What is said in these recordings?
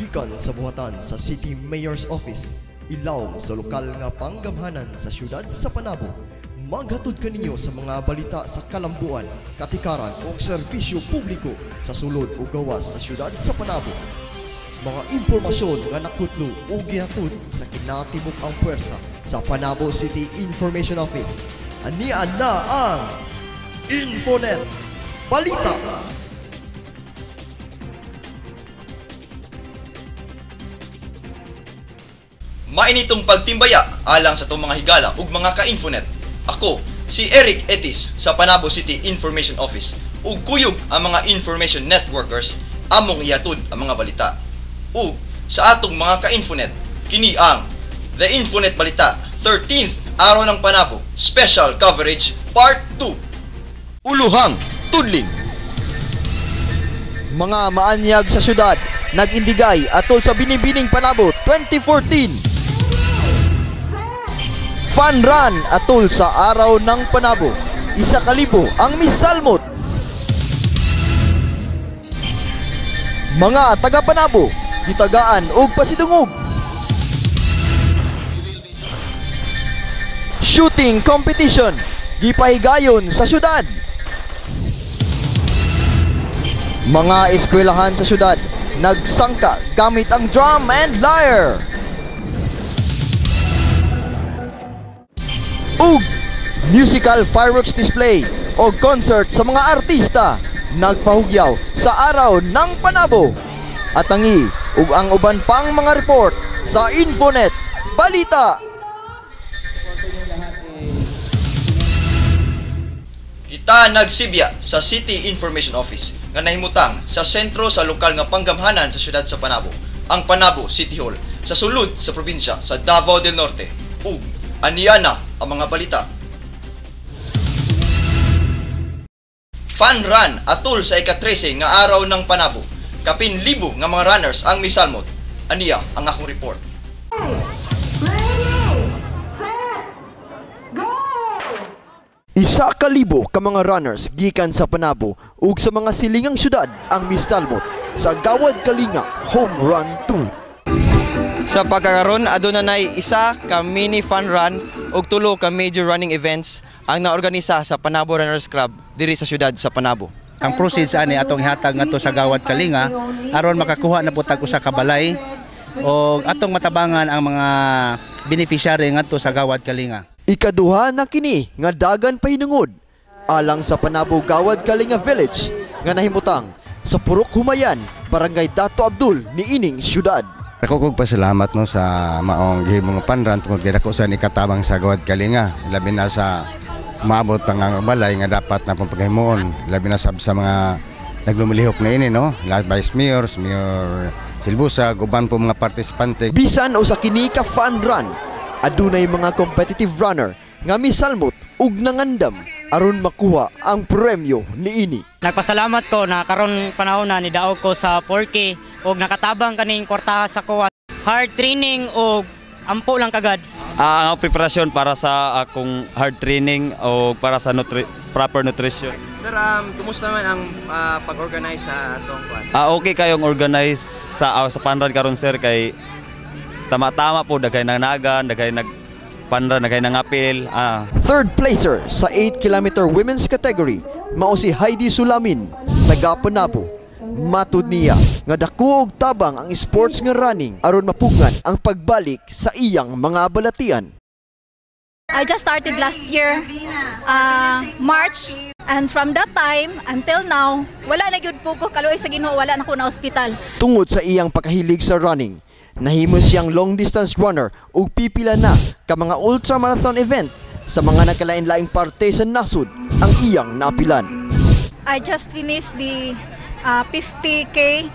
gikan sa buhatan sa City Mayor's Office, ilaw sa lokal nga panggamhanan sa syudad sa Panabo. Maghatod kaninyo sa mga balita sa kalambuan, katikaran o serbisyo publiko sa sulod o gawas sa syudad sa Panabo. Mga impormasyon nga nakutlo o gihatod sa kinatibuk ang puwersa sa Panabo City Information Office. Ania na ang Infonet Balita! Mainitong pagtimbaya alang sa itong mga higala ug mga ka-Infonet. Ako, si Eric Etis sa Panabo City Information Office ug kuyog ang mga information networkers among ihatod ang mga balita. Ug sa atong mga ka-Infonet, kini ang The Infonet Balita 13th Araw ng Panabo Special Coverage Part 2. Uluhang Tudling. Mga maanyag sa syudad nag-indigay atol sa Binibining Panabo 2014. Fun Run atol sa Araw ng Panabo. 1,000 ang misalmot. Mga taga Panabo, gitagaan og pasidungog. Shooting competition, gipahigayon sa syudad. Mga eskwelahan sa syudad nagsangka gamit ang drum and lyre. Ug musical fireworks display o concert sa mga artista nagpahugyaw sa Araw ng Panabo. Atangi ug ang uban pang mga report sa Infonet Balita. Kita nagsibya sa City Information Office nga nahimutang sa sentro sa lokal nga panggamhanan sa syudad sa Panabo, ang Panabo City Hall sa sulod sa probinsya sa Davao del Norte. Ug aniana ang mga balita. Fun Run atol sa ika-13 nga Araw ng Panabo. Kapin libo nga mga runners ang misalmot. Aniya ang akong report. Ready, set, go! 1,000 ka mga runners gikan sa Panabo ug sa mga silingang syudad ang mistalmot sa Gawad Kalinga Home Run 2. Sa pagkakaroon, aduna nay 1 ka mini fun run ug 3 ka major running events ang naorganisa sa Panabo Runners Club diri sa syudad sa Panabo. Ang proceeds ani atong ihatag ngadto sa Gawad Kalinga aron makakuha na putag usa ka balay o atong matabangan ang mga beneficiary ngadto sa Gawad Kalinga. Ikaduha na kini nga dagan pahinungod alang sa Panabo Gawad Kalinga Village nga nahimutang sa Purok Humayan, Barangay Dato Abdul niining syudad. Ako kog pasalamat no sa maong gihimong panran tungod kay dako sa ikatabang sa Gawad Kalinga, labi na sa maabot pang ang balay nga dapat na pagpahimuon, labi na sa mga naglumilihok na ini no, lahat Vice Mayor, Mayor Silbusa, uban po mga partisipante. Bisan o sa kini ka fun run, adunay mga competitive runner nga misalmot ug nangandam aron makuha ang premyo niini. Nagpasalamat ko na karon panahon na ni daog ko sa 4K og nakatabang kaning kwartaha sa kuha. Hard training og ampo lang kagad. Ang preparasyon para sa akong hard training o para sa proper nutrition. Sir, kumusta man ang pag-organize sa atong kuan? Okay kayong organize sa panran karon sir kay tama-tama po daghay nang nagan, daghay nagpanran, daghay nang apil. Third placer sa 8-kilometer women's category mao si Heidi Sulamin, taga Panabo. Matud niya nga dako og tabang ang sports nga running aron mapugngan ang pagbalik sa iyang mga balatian. I just started last year, March, and from that time until now, wala na gyud po ko kaluoy sa Ginoo, wala na ko na ospital. Tungod sa iyang pagkahilig sa running, nahimo siyang long distance runner ug pipila na ka mga ultramarathon event sa mga nagkalain-laing parte sa nasud ang iyang napilan. I just finished the 50K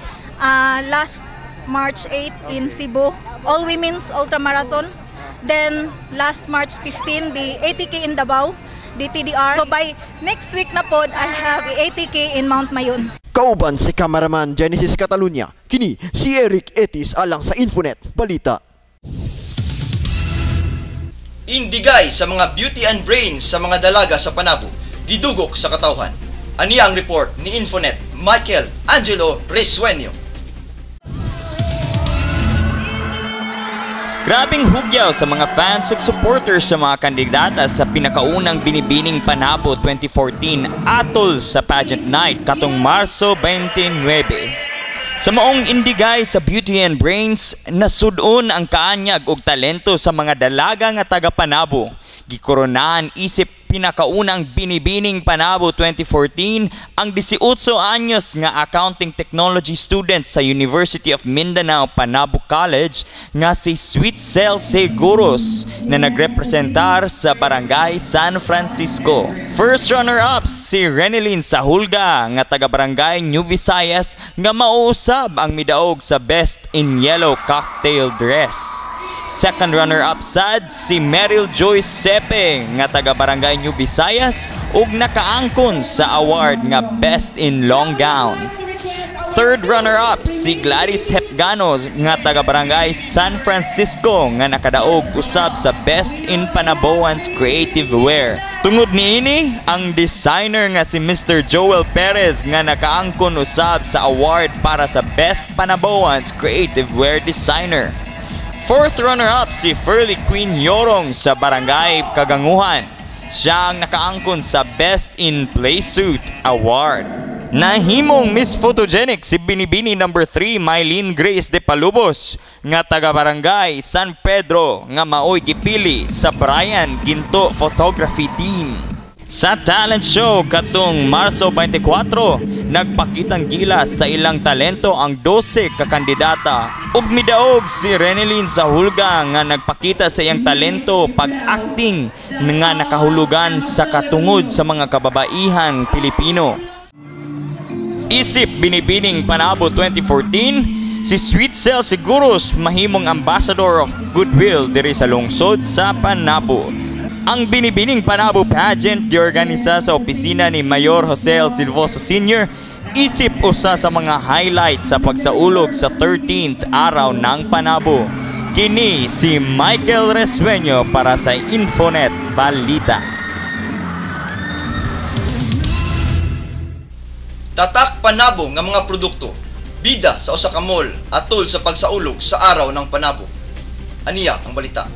last March 8 in Cebu, all women's ultramarathon. Then last March 15, the 80K in Davao, the TDR. So by next week na pod, I have 80K in Mount Mayon. Kauban si Cameraman Genesis Catalunya, kini si Eric Etis alang sa Infonet Balita. Indigay sa mga beauty and brains sa mga dalaga sa Panabo, gidugok sa katawhan. Aniya ang report ni Infonet Michael Angelo Resueño. Grabing hugyaw sa mga fans ug supporters sa mga kandidata sa pinakaunang Binibining Panabo 2014 atol sa pageant night katong Marso 29. Sa maong indigay sa Beauty and Brains, nasudon ang kaanyag ug talento sa mga dalaga nga taga Panabo. Gikoronahan isip pinakaunang Binibining Panabo 2014 ang 18 anyos nga accounting technology student sa University of Mindanao Panabo College nga si Sweet Cell Seguros na nagrepresentar sa Barangay San Francisco. First runner-up si Renelyn Sahulga nga taga Barangay New Visayas nga mauusab ang midaog sa Best in Yellow Cocktail Dress. Second runner-up sad si Meryl Joyce Sepe nga taga Barangay New Visayas ug nakaangkon sa award nga Best in Long Gown. Third runner-up si Gladys Hepgano nga taga Barangay San Francisco nga nakadaog usab sa Best in Panaboans Creative Wear. Tungod niini ang designer nga si Mr. Joel Perez nga nakaangkon usab sa award para sa Best Panaboans Creative Wear Designer. Fourth runner-up si Furly Queen Yorong sa Barangay Kaganguhan. Siya ang nakaangkon sa Best in Playsuit Award. Nahimong Miss Photogenic si Binibini No. 3 Mylene Grace de Palubos nga taga Barangay San Pedro nga maoy gipili sa Brian Ginto Photography Team. Sa talent show katong Marso 24, nagpakitang gilas sa ilang talento ang 12 ka kandidata. Ug midaog si Renelyn Sahulga nga nagpakita sa iyang talento pag-acting nga nakahulugan sa katungod sa mga kababaihang Pilipino. Isip Binibining Panabo 2014, si Sweet Cell Seguros mahimong ambassador of goodwill diri sa lungsod sa Panabo. Ang Binibining Panabo pageant giorganisa sa opisina ni Mayor Jose L. Silvoso Sr. Isip usa sa mga highlight sa pagsaulog sa 13th araw ng Panabo. Kini si Michael Resueño para sa Infonet Balita. Tatak Panabo nga mga produkto, bida sa usa ka mall atol sa pagsaulog sa araw ng Panabo. Aniya ang balita.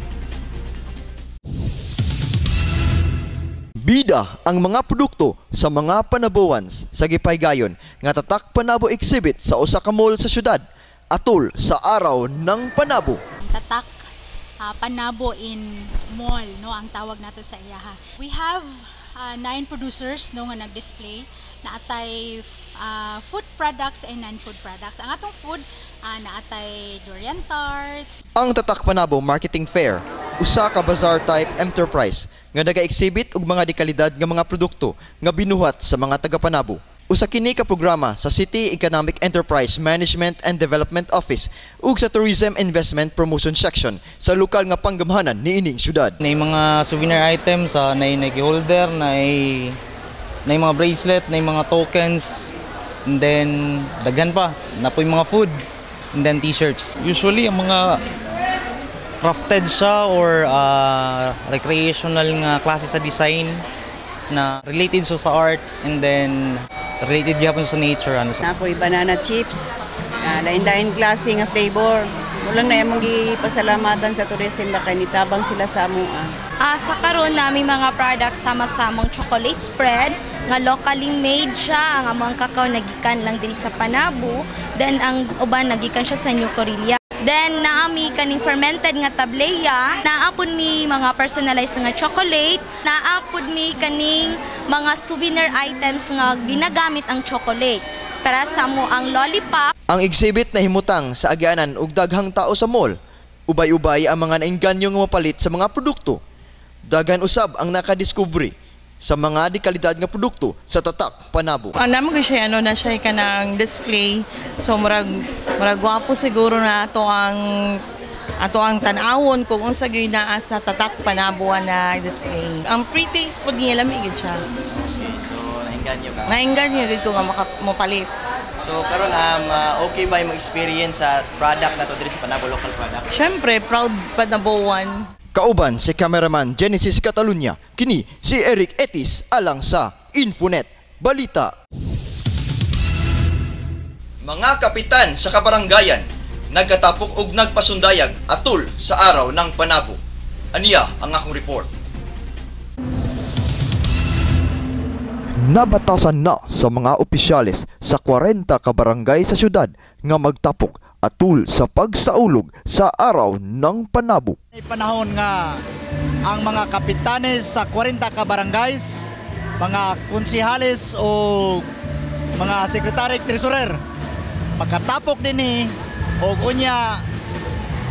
Bida ang mga produkto sa mga Panaboans sa gipaygayon nga Tatak Panabo exhibit sa usa ka mall sa syudad atol sa araw ng Panabo. Tatak Panabo in mall no ang tawag nato sa iyaha. We have 9 producers no nga nag-display na atay food products and non-food products. Ang atong food naatay durian tarts. Ang Tatak Panabo Marketing Fair usa ka bazaar type enterprise nga naga-exhibit og mga dekalidad nga mga produkto nga binuhat sa mga taga Panabo. Usa kini ka programa sa City Economic Enterprise Management and Development Office ug sa Tourism Investment Promotion Section sa lokal nga panggamhanan niining syudad. Nay mga souvenir items, nay Nike holder, nay mga bracelet, nay mga tokens, and then daghan pa napoy mga food, and then t-shirts. Usually ang mga crafted siya or recreational nga klase sa design na related so sa art, and then related gyapon sa nature. Napoy banana chips, lain-lain klase nga flavor. Mulang na imong gipasalamatan sa tourism ba kay nitabang sila sa amoa. Sa karon nami mga products sama-samong chocolate spread nga locally made siya. Ang among kakao nagikan lang diri sa Panabo, then ang uban nagikan siya sa New Corilla. Then naami kaning fermented nga tableya, naapod mi mga personalized nga chocolate, naapod mi kaning mga souvenir items nga ginagamit ang chocolate. Para sa mo ang lollipop. Ang exhibit na himutang sa agyanan ug daghang tao sa mall. Ubay-ubay ang mga nainganyo nga mapalit sa mga produkto. Daghan usab ang nakadiskubre sa mga dekalidad nga produkto sa Tatak Panabo. Namo gyud siya na siya kanang display. So murag gwapo siguro na ato ang tan-awon kung unsa gyud naa sa Tatak Panabo na display. Ang free taste pud niya lami gyud siya. So nainganyo ka. Nainganyo gyud ko nga mapalit. So karon okay ba yung experience sa product na to diri sa Panabo local product? Syempre proud Panaboan. Kauban si cameraman Genesis Catalunya, kini si Eric Etis alang sa Infonet Balita. Mga kapitan sa kabaranggayan, nagkatapok og nagpasundayag atol sa araw ng panabo. Aniya ang akong report. Nabatasan na sa mga opisyales sa 40 ka barangay sa syudad nga magtapok atol sa pagsaulog sa araw ng panabo. May panahon nga ang mga kapitanes sa 40 ka barangays, mga konsihales o mga sekretary treasurer makatapok dinhi og unya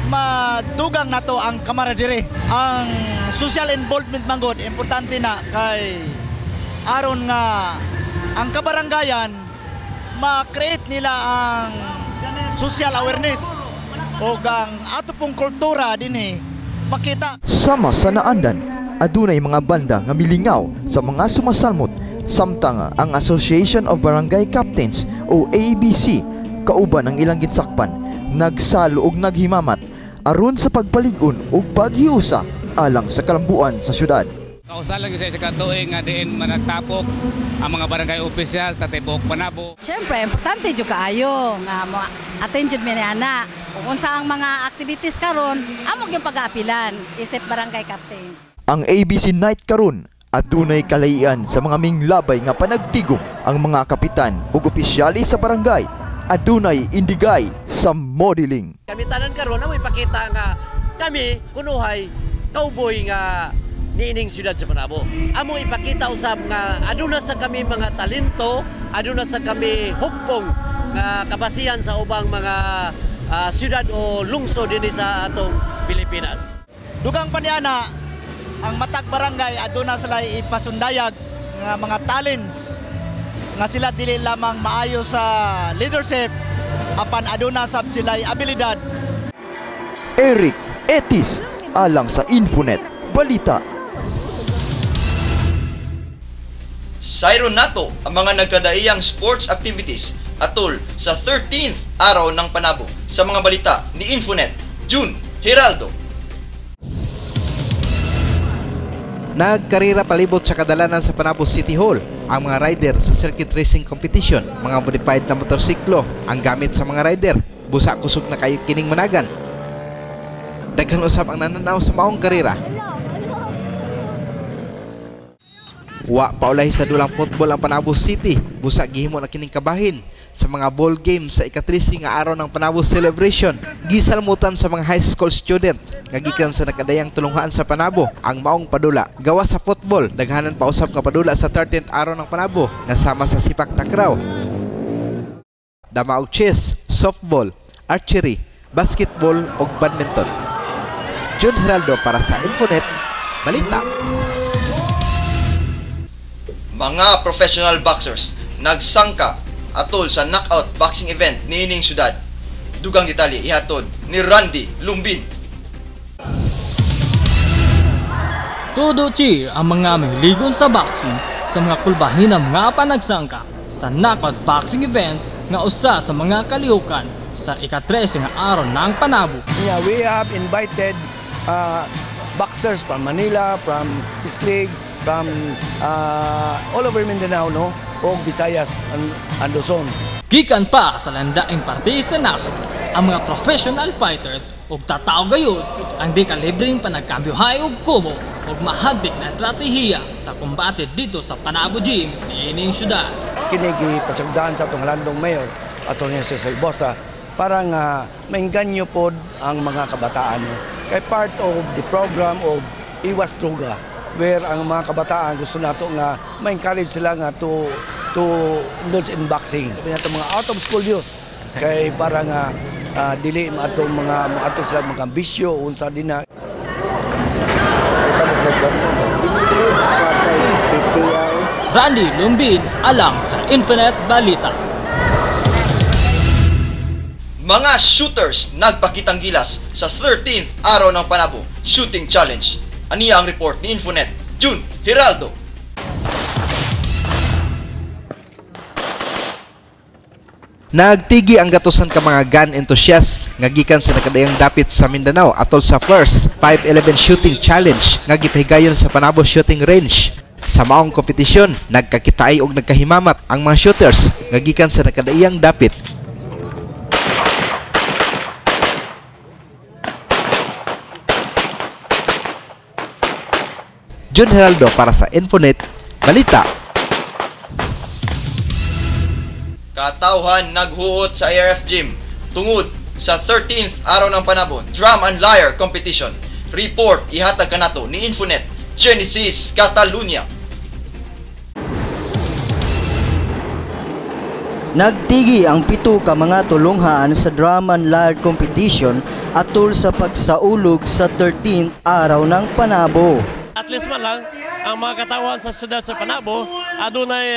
madugang nato ang kamaradire. Ang social involvement manggod importante na kay aron nga ang kabarangayan ma-create nila ang social awareness o ang ato pong kultura dinhi makita. Sama sa naandan, adunay mga banda nga milingaw sa mga sumasalmot samtang ang Association of Barangay Captains o ABC kauban ang ilang gitsakpan nagsalo og naghimamat aron sa pagpalig-on ug paghiusa alang sa kalambuan sa syudad. Kausa lang sa katuig nga diin managtapok ang mga barangay officials sa tibuok Panabo. Siyempre, importante jud kaayo nga attention mi ana. Kung sa ang mga activities karon, amo gyud pag-aapilan isip barangay captain. Ang ABC Night karon adunay kalahian sa mga minglabay nga panagtigom ang mga kapitan ug opisyales sa barangay. Adunay indigay sa modeling. Kami tanan karon amo ipakita nga kami kunuhay cowboy nga niining siyudad sa Panabo. Amo ipakita usab nga aduna sa kami mga talento, aduna sa kami hugpong nga kabasihan sa ubang mga siyudad o lungsod dinhi sa atong Pilipinas. Dugang paniana ang matag barangay aduna sila ipasundayag nga mga talents nga sila dili lamang maayo sa leadership apan aduna sab sila abilidad. Eric Etis alang sa Infonet Balita. Sayron nato ang mga nagkadaiyang sports activities atol sa 13th araw ng panabo sa mga balita ni Infonet, June Heraldo. Nagkarira palibot sa kadalanan sa Panabo City Hall ang mga rider sa circuit racing competition, mga modified na motorsiklo ang gamit sa mga rider. Busa kusog na kayo kining managan. Daghan usab ang nananaw sa maong karira. Wa paulahi sa dulang football ang Panabo City. Busa gihimo na kining kabahin sa mga ball game sa ika-13 nga araw ng Panabo Celebration. Gisalmutan sa mga high school student nga gikan sa nakadayang tulunghaan sa Panabo ang maong padula. Gawa sa football, daghanan pa usab nga padula sa 13th araw ng Panabo nga sama sa sipak takraw, dama og chess, softball, archery, basketball ug badminton. June Heraldo para sa Infonet Balita. Mga professional boxers nagsangka atol sa knockout boxing event niining syudad. Dugang detalye ihatod ni Randy Lumbin. Todo cheer ang mga mahiligon sa boxing sa mga kulbahin ng mga panagsangka sa knockout boxing event nga usa sa mga kalihukan sa ika-13 nga araw ng Panabo. Yeah, we have invited boxers from Manila, from Islig, from all over Mindanao, no? O Visayas and Luzon. Gikan pa sa landaing parte sa nasod ang mga professional fighters ug tataw gayud ang di kalibreng panagkambyohay og kumo ug mahagdik na estratehiya sa kumbate dito sa Panabo Gym niining syudad. Kinigi pasagdaan sa atong landong mayor Atty. Cecil Bosa para nga maengganyo pod ang mga kabataan, no? Kay part of the program of Iwas Droga, where ang mga kabataan gusto nato nga ma-encourage sila nga to indulge in boxing. Nato mga out of school youth kay para nga dili atong mga ato sila mga bisyo unsa din na. Randy Lumbin alang sa Infonet Balita. Mga shooters nagpakitang gilas sa 13th araw ng Panabo Shooting Challenge. Aniya ang report ni Infonet, June Heraldo. Nagtigi ang gatusan ka mga gun enthusiasts nga gikan sa nakadayang dapit sa Mindanao atol sa first 5-11 Shooting Challenge nga gipahigayon sa Panabo Shooting Range. Sa maong kompetisyon, nagkakitaay og nagkahimamat ang mga shooters nga gikan sa nakadayang dapit. John Heraldo para sa Infonet Balita. Katauhan naghuot sa ARF Gym tungod sa 13th araw ng Panabo Drum and Lyre Competition. Report ihatag kanato ni Infonet Genesis Catalunya. Nagtigi ang 7 ka mga tulunghaan sa Drum and Lyre Competition atol sa pagsaulog sa 13th araw ng Panabo. At least man lang, ang mga katawan sa siyudad sa Panabo, adunay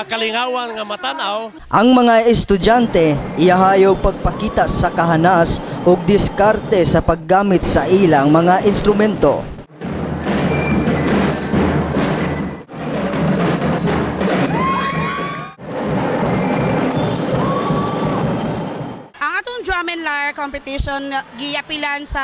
kalingawan nga matanaw. Ang mga estudyante iyahayo pagpakita sa kahanas ug diskarte sa paggamit sa ilang mga instrumento. Drum and Lyre competition giapilan sa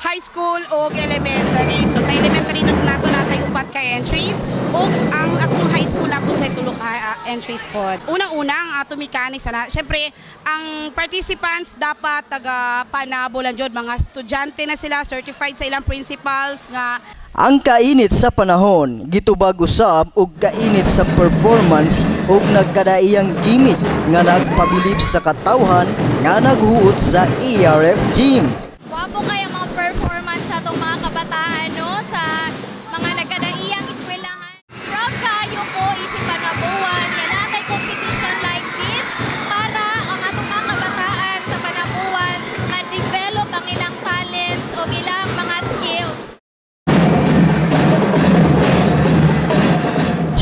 high school o elementary. So sa elementary nato natay 4 ka entries o ang akong high school ako sa 3 ka entries pod. Unang-una ang ato mechanics na. Syempre ang participants dapat taga Panabo lang jud, mga estudyante na sila, certified sa ilang principals nga. Ang kainit sa panahon, gitubag usab og kainit sa performance ug nagkadaiyang gimmick nga nagpabilip sa katawhan nga naghuot sa ARF Gym. Wapo kay mga performance sa atong mga kabataan no sa mga nagkadaiyang eskwelahan. Proud kayo ko isip Panabuan nga natay competition like this para ang atong mga kabataan sa Panabuan ma-develop ang ilang talents o ilang mga skills.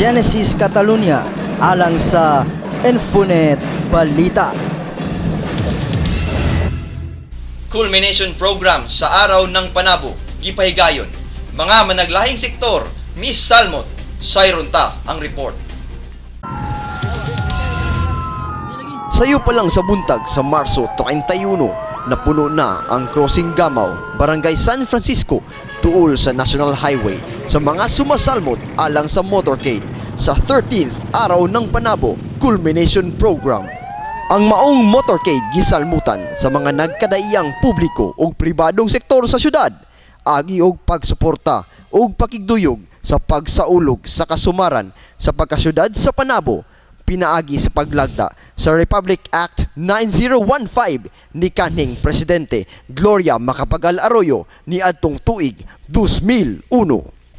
Genesis Catalunya alang sa Infonet Balita. Culmination program sa araw ng Panabo, gipahigayon. Mga managlahing sektor, Miss Salmot, Sayrunta ang report. Sayo pa lang sa buntag sa Marso 31, napuno na ang Crossing Gamaw, Barangay San Francisco, tuol sa National Highway sa mga sumasalmot alang sa motorcade sa 13th araw ng Panabo Culmination Program. Ang maong motorcade gisalmutan sa mga nagkadaiyang publiko ug pribadong sektor sa syudad, agi og pagsuporta ug pakigduyog sa pagsaulog sa kasumaran sa pagkasyudad sa Panabo, pinaagi sa paglagda sa Republic Act 9015 ni kanhing Presidente Gloria Macapagal Arroyo ni adtong tuig 2001.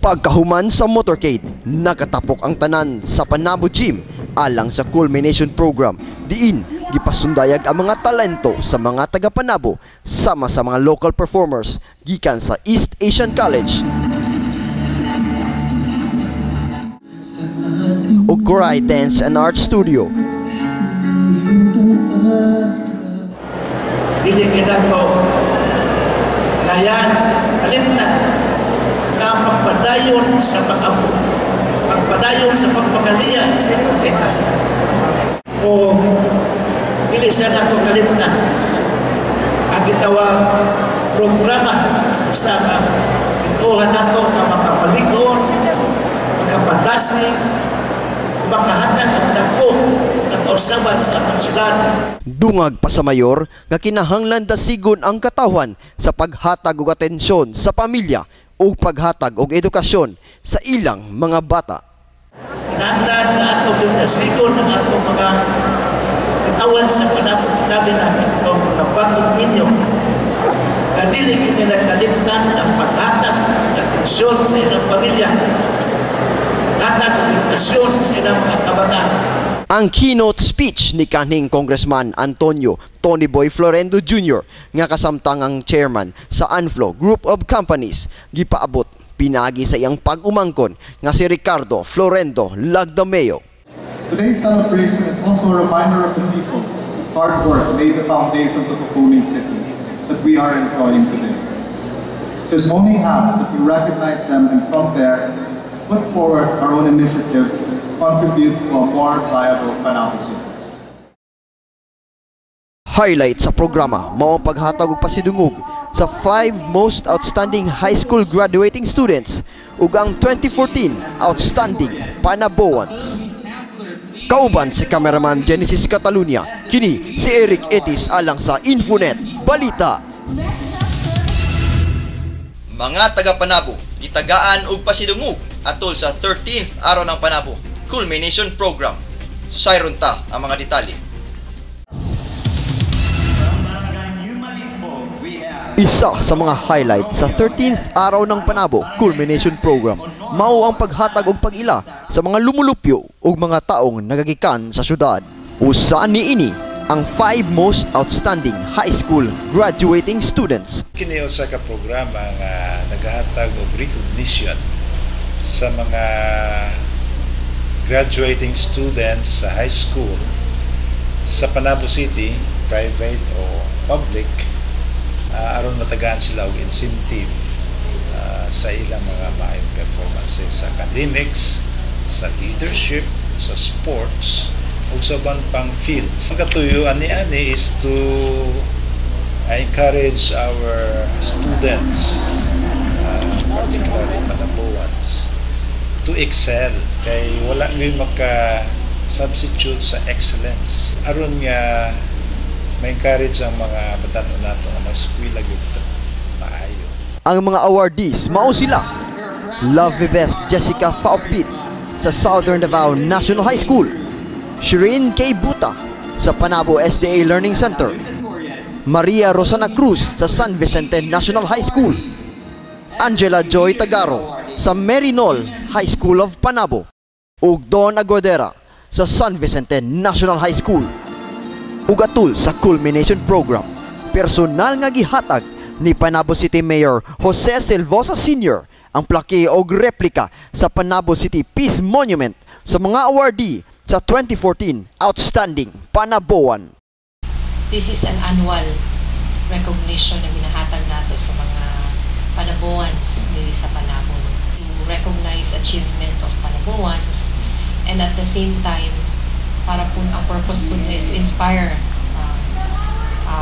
Pagkahuman sa motorcade, nakatapok ang tanan sa Panabo Gym alang sa Culmination Program. Diin, gipasundayag ang mga talento sa mga taga Panabo sama sa mga local performers gikan sa East Asian College o Koray Dance and Art Studio. Dili kinato kayan alimtan na pagpadayon sa pag-abo, pagpadayon sa pagpagalian sa ipagkaitas. O dili sa nato kalimtan ang gitawag programa sa ituhan nato na makapaligon, makapadasi, makahatag ang dako at orsaban sa atong syudad. Dungag pa sa mayor nga kinahanglan dasigon ang katawhan sa paghatag og atensyon sa pamilya o paghatag og edukasyon sa ilang mga bata. Kinahanglan na ato dasigon ang atong mga katawan sa Panabo, labi na itong mga bagong ninyo na dili kita nagkalimtan ang paghatag ng atensyon sa ilang pamilya, hatag ng edukasyon sa ilang mga kabataan. Ang keynote speech ni kanhing Congressman Antonio Tony Boy Florendo Jr. nga kasamtang ang chairman sa Anflo Group of Companies gipaabot pinagi sa iyang pag-umangkon nga si Ricardo Florendo Lagdameo. Today's celebration is also a reminder of the people whose hard work laid the foundations of a booming city that we are enjoying today. It is only half that we recognize them and from there put forward our own initiative to contribute to a more viable Panabo City. Highlight sa programa mao ang paghatag og pasidungog sa 5 most outstanding high school graduating students ug ang 2014 Outstanding Panaboans. Kauban si cameraman Genesis Catalunya, kini si Eric Etis alang sa Infonet Balita. Mga taga Panabo, gitagaan og pasidungog atol sa 13th araw ng Panabo Culmination Program. Sayron ta ang mga detalye. Isa sa mga highlight sa 13th araw ng Panabo Culmination Program mao ang paghatag og pag-ila sa mga lumulupyo ug mga taong nagagikan sa syudad. Usa niini ang 5 most outstanding high school graduating students. Kini usa ka programa nga nagahatag og recognition sa mga graduating students sa high school sa Panabo City, private o public, aron matagaan sila og incentive sa ilang mga maayong performances sa academics, sa leadership, sa sports, ug sa ubang pang fields. Ang katuyuan ani is to encourage our students, particularly Panaboans, to excel. Kay wala ngay maka-substitute sa excellence. Aron nga ma-encourage ang mga batanon nato nga mag-eskwela gyud maayo. Ang mga awardees mao sila Lovebeth Jessica Faupit sa Southern Davao National High School, Shireen K. Buta sa Panabo SDA Learning Center, Maria Rosana Cruz sa San Vicente National High School, Angela Joy Tagaro sa Merinol High School of Panabo, ug Don Aguadera sa San Vicente National High School. Ug atul sa culmination program, personal nga gihatag ni Panabo City Mayor Jose Silvosa Sr. ang plake o replika sa Panabo City Peace Monument sa mga awardee sa 2014 Outstanding Panaboan. This is an annual recognition na ginahatag nato sa mga Panaboans diri sa Panabo to recognize achievement of Panaboans, and at the same time para po ang purpose po is to inspire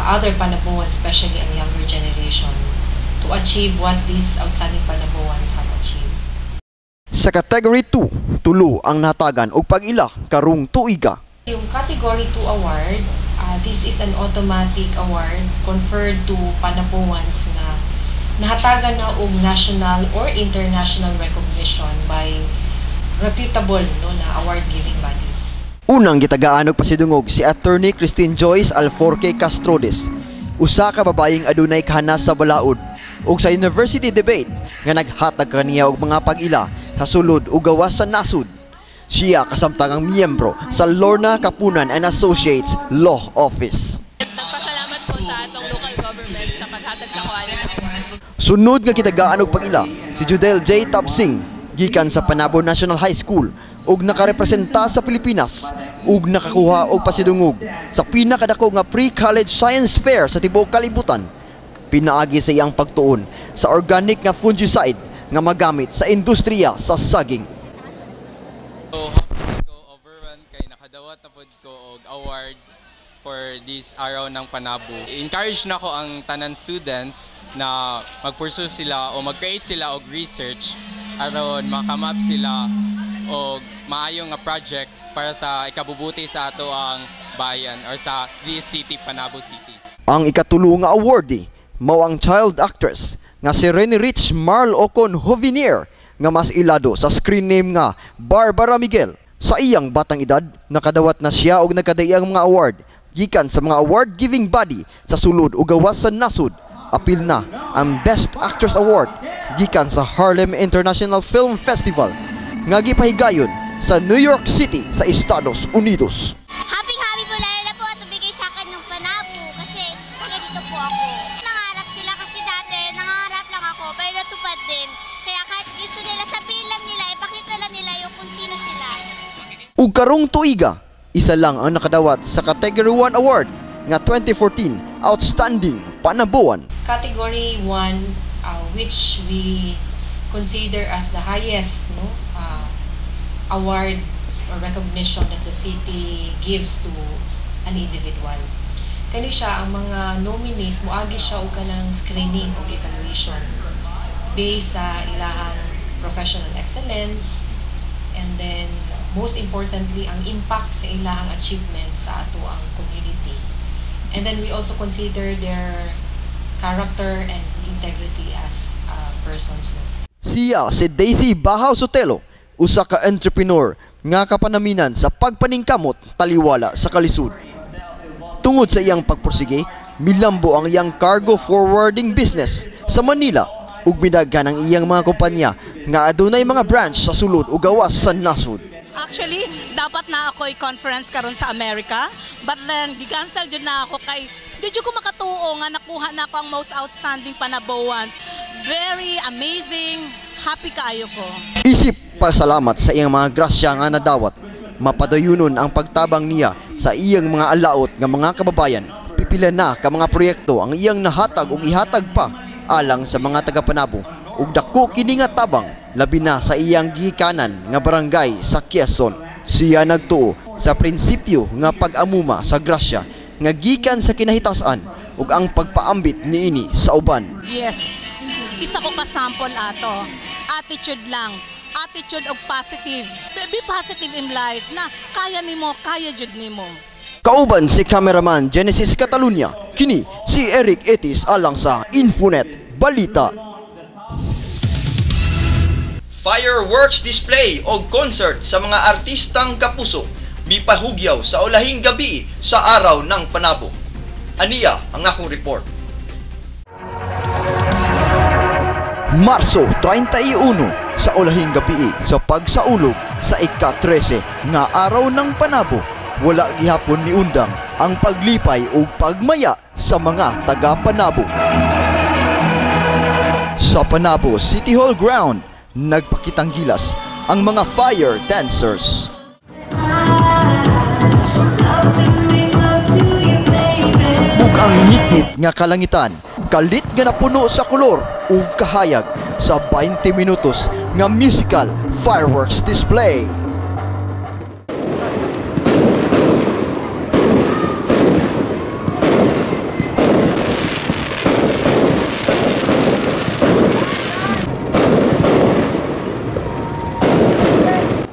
other Panaboans, especially ang younger generation, to achieve what these outstanding Panaboans have achieved. Sa Category 2, tulo ang natagan og pag-ila karong tuiga. Yung Category 2 award, this is an automatic award conferred to Panaboans na nahatagan na og national or international recognition by reputable na award-giving bodies. Unang gitagaan og pasidungog si Attorney Christine Joyce Alforque Castrodes, usa ka babayeng adunay kahanas sa balaod ug sa university debate nga naghatag kaniya og mga pag-ila sa sulod ug gawas sa nasud. Siya kasamtangang miyembro sa Lorna Kapunan and Associates Law Office. Nagpasalamat po sa atong local government sa paghatag sa quality. Sunod nga kitagaan og pag-ila si Judel J. Tabsing gikan sa Panabo National High School ug nakarepresenta sa Pilipinas ug nakakuha og pasidungog sa pinakadako nga pre-college science fair sa tibuok kalibutan. Pinaagi sa iyang pagtuon sa organic nga fungicide nga magamit sa industriya sa saging. So happy ko overwhelmed kay nakadawat na pod ko og award for this araw ng Panabo. Encourage na ko ang tanan students na mag-pursue sila o mag-create sila og research aron makamap sila og maayo nga project para sa ikabubuti sa ato ang bayan or sa this city, Panabo City. Ang ikatulo nga awardee mao ang child actress nga si Rene Rich Marl Ocon Hovinier nga mas ilado sa screen name nga Barbara Miguel. Sa iyang batang edad, nakadawat na siya og nagkadaiyang mga award gikan sa mga award-giving body sa sulod ug gawas sa nasud. Apil na ang Best Actress Award gikan sa Harlem International Film Festival nga gipahigayon sa New York City sa Estados Unidos. Happy po lalo na po at bigay sa akin ng Panabo kasi taga dito po ako. Nangarap sila kasi dati, nangarap lang ako pero natupad din. Kaya kahit gusto nila sabihin lang nila, ipakita lang nila yung kung sino sila. Ug karong tuiga, isa lang ang nakadawat sa Category 1 Award nga 2014 Outstanding Panaboan. Category 1, which we consider as the highest award or recognition that the city gives to an individual. Kani siya ang mga nominees moagi siya og kanang screening o evaluation based sa ilahang professional excellence, and then most importantly ang impact sa ilahang achievement sa ato ang community. And then we also consider their character and integrity as persons. Siya si Daisy Bahaw Sotelo, usa ka entrepreneur nga kapanaminan sa pagpaningkamot taliwala sa kalisod. Tungod sa iyang pagpursige, milambo ang iyang cargo forwarding business sa Manila ug midaghan ang iyang mga kompanya nga adunay mga branch sa sulod ug gawas sa nasod. Actually, dapat na ako i-conference karon sa America, but then gi-cancel jud na ako kay di jud ko makatuo nga nakuha na ako ang most outstanding Panaboans. Very amazing, happy kaayo ko. Isip pasalamat sa iyang mga grasya nga nadawat, mapadayunon ang pagtabang niya sa iyang mga alaot nga mga kababayan. Pipila na ka mga proyekto ang iyang nahatag ug ihatag pa alang sa mga taga-Panabo ug dako kini nga tabang labi na sa iyang gikanan nga barangay sa Quezon. Siya nagtuo sa prinsipyo nga pag-amuma sa grasya nga gikan sa kinahitasan ug ang pagpaambit niini sa uban. Yes, isa ko ka sample ato. Attitude lang. Attitude og positive. Be positive in life na kaya nimo, kaya jud nimo. Kauban si cameraman Genesis Catalunya, kini si Eric Etis alang sa Infonet Balita. Fireworks display o concert sa mga artistang kapuso mipahugyaw sa ulahing gabi sa araw ng Panabo. Aniya ang akong report. Marso 31 sa ulahing gabi sa pagsaulog sa ika-13 nga araw ng Panabo, wala gihapon ni undang ang paglipay o pagmaya sa mga taga-Panabo. Sa Panabo City Hall ground, nagpakitang gilas ang mga fire dancers. Ang higit nga kalangitan, kalit nga napuno sa kolor ug kahayag sa 20 minutos nga musical fireworks display.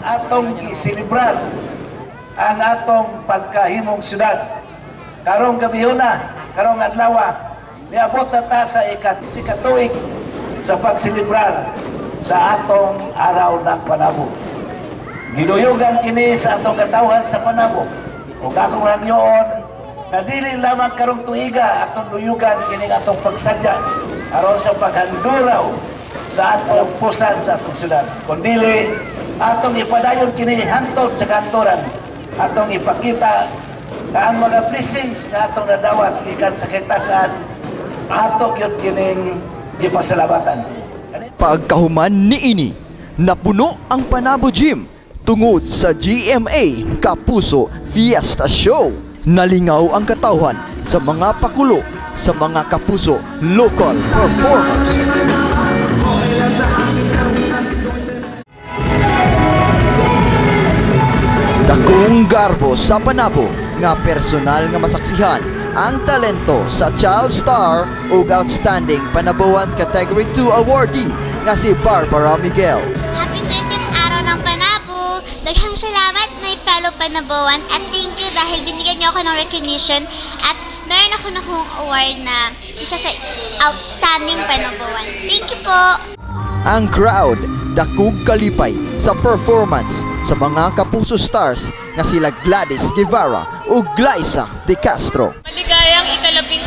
Atong gisilibrar ang atong pagkahimong syudad. Karong gabiyon na, karong adlaw, niabot na ta sa ikatuig sa pagsilibrar sa atong araw ng Panabo. Giduyugan kini sa atong katawhan sa Panabo. Ug akong ranyoon, na dili lamang karong tuiga atong duyugan kini atong pagsadya aron sa paghanduraw sa atong pusan sa atong syudad. Kundili atong ipadayon kini hantod sa kantoran, atong ipakita na ang mga blessings na atong nadawat ikan sa kitasan ato gyud kining gipasalamatan. Pagkahuman niini, napuno ang Panabo Gym tungod sa GMA Kapuso Fiesta Show. Nalingaw ang katawhan sa mga pakulo sa mga kapuso local performers. Dakong garbo sa Panabo nga personal nga masaksihan ang talento sa Child Star ug Outstanding Panaboan Category 2 awardee nga si Barbara Miguel. Happy 13th araw ng Panabo! Daghang salamat na fellow Panaboan at thank you dahil binigyan niyo ako ng recognition at meron ako na akong award na isa sa Outstanding Panaboan. Thank you po! Ang crowd dakog kalipay sa performance sa mga kapuso stars nga sila Gladys Guevara ug Glyza De Castro. Maligayang ika-13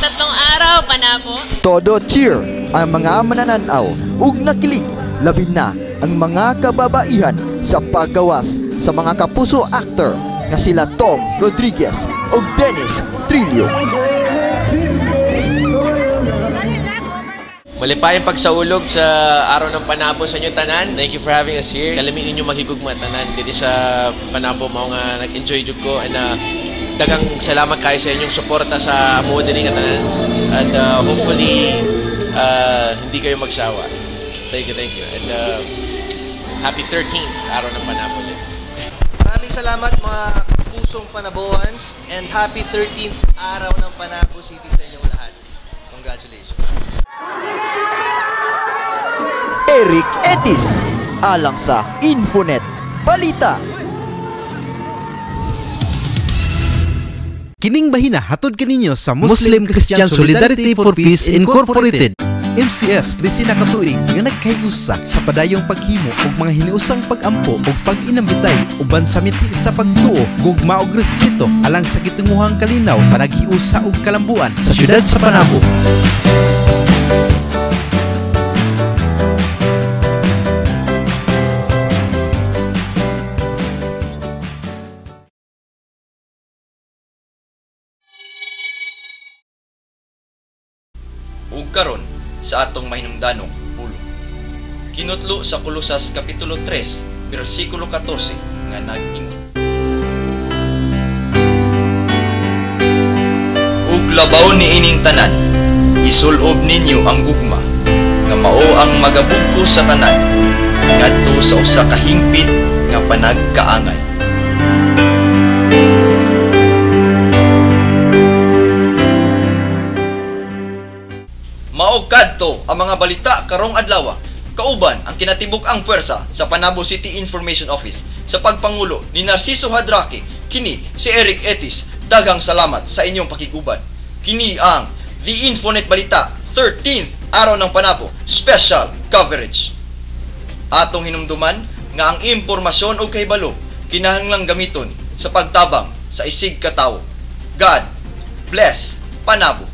araw, Panabo. Todo cheer ang mga manananaw ug nakilig labi na ang mga kababaihan sa paggawas sa mga kapuso actor nga sila Tom Rodriguez ug Dennis Trillo. Malipayang pagsaulog sa araw ng Panabo sa inyo tanan. Thank you for having us here. Kalami inyo maghigugma tanan dito sa Panabo, mao nga nag-enjoy jud ko and daghang salamat kayo sa inyong suporta sa amo dinhi nga tanan and hopefully hindi kayo magsawa. Thank you and happy 13th araw ng Panabo din. Maraming salamat mga kapusong Panaboans and happy 13th araw ng Panabo City sa inyong lahat. Congratulations. Eric Etis alang sa Infonet Balita. Kining bahina hatod kaninyo sa Muslim Christian Solidarity for Peace Incorporated. MCS Resina Katuig nga nagkayusa sa padayong paghimo og mga hiniusang pagampo ug pag-inambitay uban sa miti sa pagtuo, gugma ug respeto alang sa gitinguhang kalinaw panaghiusa ug kalambuan sa syudad sa Panabo. Ug karon sa atong mahinungdanong pulong. Kinutlo sa Kolosas Kapitulo 3, versikulo 14 nga nag-ingon. Ug labaw ni ining tanan, isulob ninyo ang gugma, nga mao ang magabugko sa tanan, ngadto sa usa ka hingpit nga panagkaangay. Mao kadto ang mga balita karong adlaw, kauban ang kinatibuk-ang puwersa sa Panabo City Information Office sa pagpangulo ni Narciso Hadraque. Kini si Eric Etis. Daghang salamat sa inyong pakiguban. Kini ang The Infonet Balita 13th Araw ng Panabo Special Coverage. Atong hinumduman nga ang impormasyon o kahibalo kinahanglang gamiton sa pagtabang sa isig katawo. God bless Panabo.